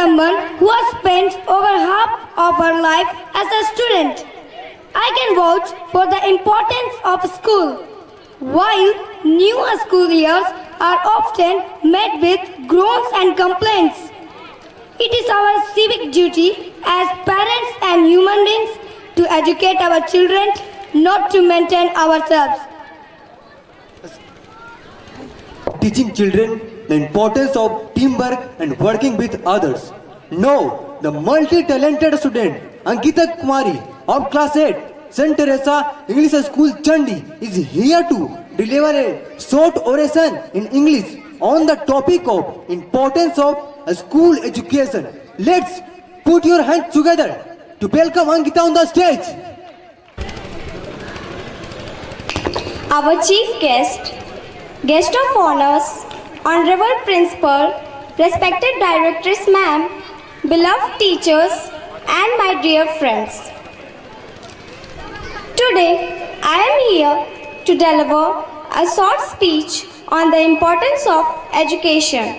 someone who has spent over half of her life as a student, I can vouch for the importance of school. While new school years are often met with groans and complaints, it is our civic duty as parents and human beings to educate our children, not to maintain ourselves. Teaching children the importance of teamwork and working with others. Now, the multi-talented student Ankita Kumari of class 8, St. Teresa English School Chandi is here to deliver a short oration in English on the topic of importance of school education. Let's put your hands together to welcome Ankita on the stage. Our chief guest of honors, honorable principal, respected directress ma'am, beloved teachers and my dear friends. Today I am here to deliver a short speech on the importance of education.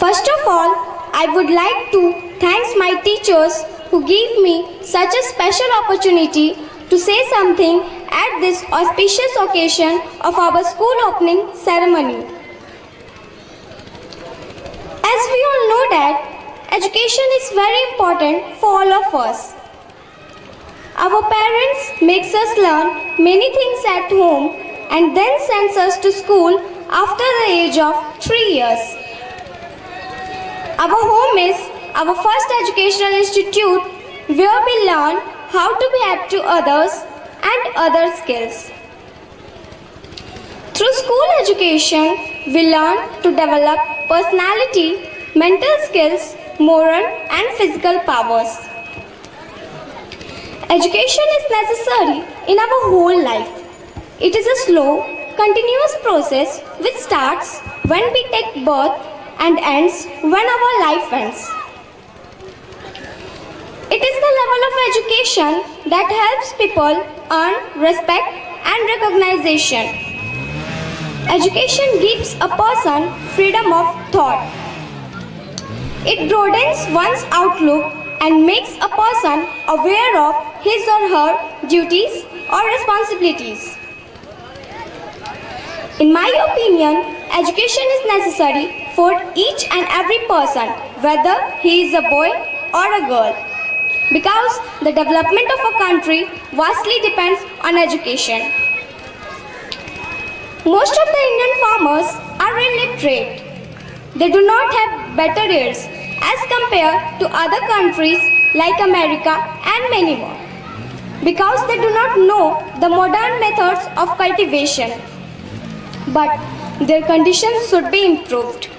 First of all, I would like to thank my teachers who gave me such a special opportunity to say something at this auspicious occasion of our school opening ceremony. As we all know that education is very important for all of us. Our parents makes us learn many things at home and then sends us to school after the age of 3 years. Our home is our first educational institute where we learn how to behave to others and other skills. Through school education, we learn to develop personality, mental skills, moral and physical powers. Education is necessary in our whole life. It is a slow, continuous process which starts when we take birth and ends when our life ends. It is the level of education that helps people earn respect and recognition. Education gives a person freedom of thought. It broadens one's outlook and makes a person aware of his or her duties or responsibilities. In my opinion, education is necessary for each and every person, whether he is a boy or a girl, because the development of a country vastly depends on education. Most of the Indian farmers are illiterate. They do not have better ears as compared to other countries like America and many more, because they do not know the modern methods of cultivation. But their conditions should be improved.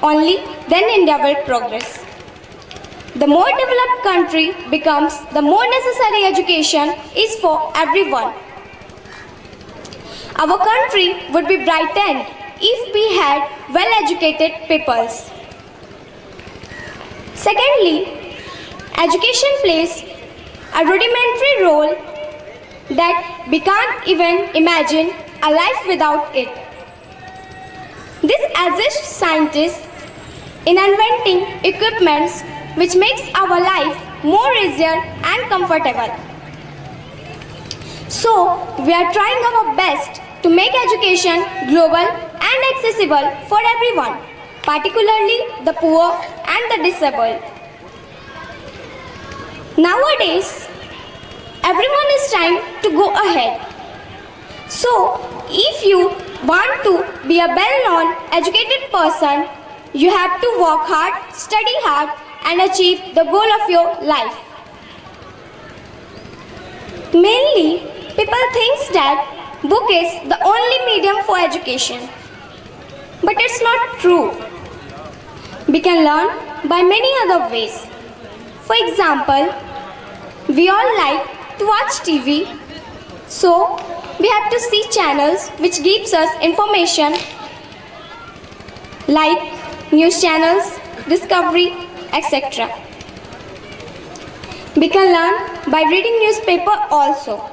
Only then India will progress. The more developed country becomes, the more necessary education is for everyone. Our country would be brightened if we had well-educated peoples. Secondly, education plays a rudimentary role that we can't even imagine a life without it. This assists scientists in inventing equipments which makes our life more easier and comfortable. So, we are trying our best to make education global and accessible for everyone, particularly the poor and the disabled. Nowadays, everyone is trying to go ahead. So, if you want to be a well-known, educated person, you have to work hard, study hard, and achieve the goal of your life. Mainly, people think that book is the only medium for education. But it's not true. We can learn by many other ways. For example, we all like to watch TV, so we have to see channels which gives us information like news channels, Discovery, etc. We can learn by reading newspaper also.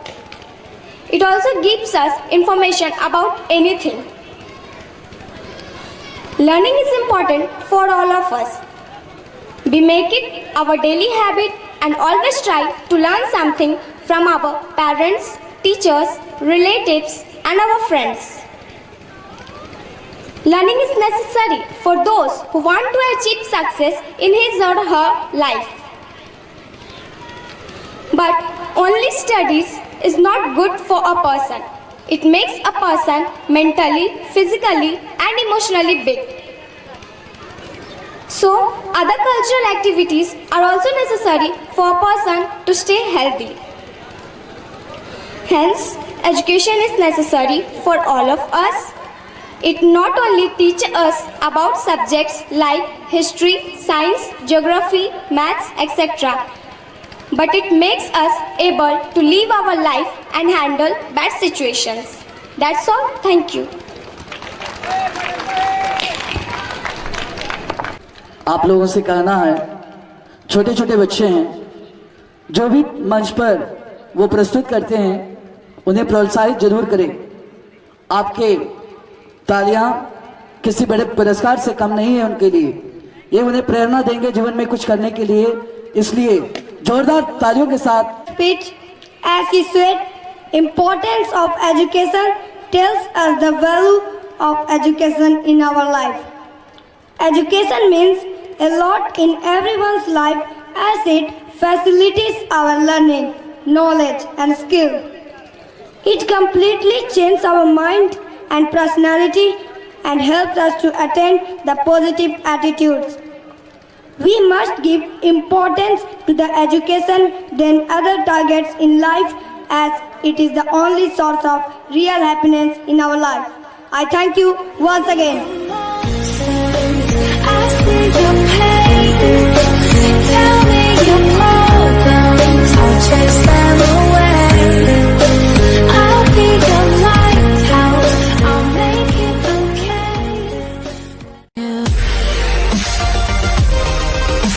It also gives us information about anything. Learning is important for all of us. We make it our daily habit and always try to learn something from our parents, teachers, relatives, and our friends. Learning is necessary for those who want to achieve success in his or her life. But only studies is not good for a person. It makes a person mentally, physically, and emotionally big. So, other cultural activities are also necessary for a person to stay healthy. Hence, education is necessary for all of us. It not only teaches us about subjects like history, science, geography, maths, etc., but it makes us able to live our life and handle bad situations. That's all. Thank you. आप लोगों से कहना है, छोटे छोटे बच्चे हैं, जो भी मंच पर वो प्रस्तुत करते हैं उन्हें प्रोत्साहित जरूर करें। आपके तालियां किसी बड़े पुरस्कार से कम नहीं है उनके लिए, ये उन्हें प्रेरणा देंगे जीवन में कुछ करने के लिए। इसलिए जोरदार तालियों के साथ Speech, as he said, importance of education tells us the value of education in our life. Education means a lot in everyone's life as it facilitates our learning, knowledge and skill. It completely changes our mind and personality and helps us to attain the positive attitudes. We must give importance to the education than other targets in life as it is the only source of real happiness in our life. I thank you once again.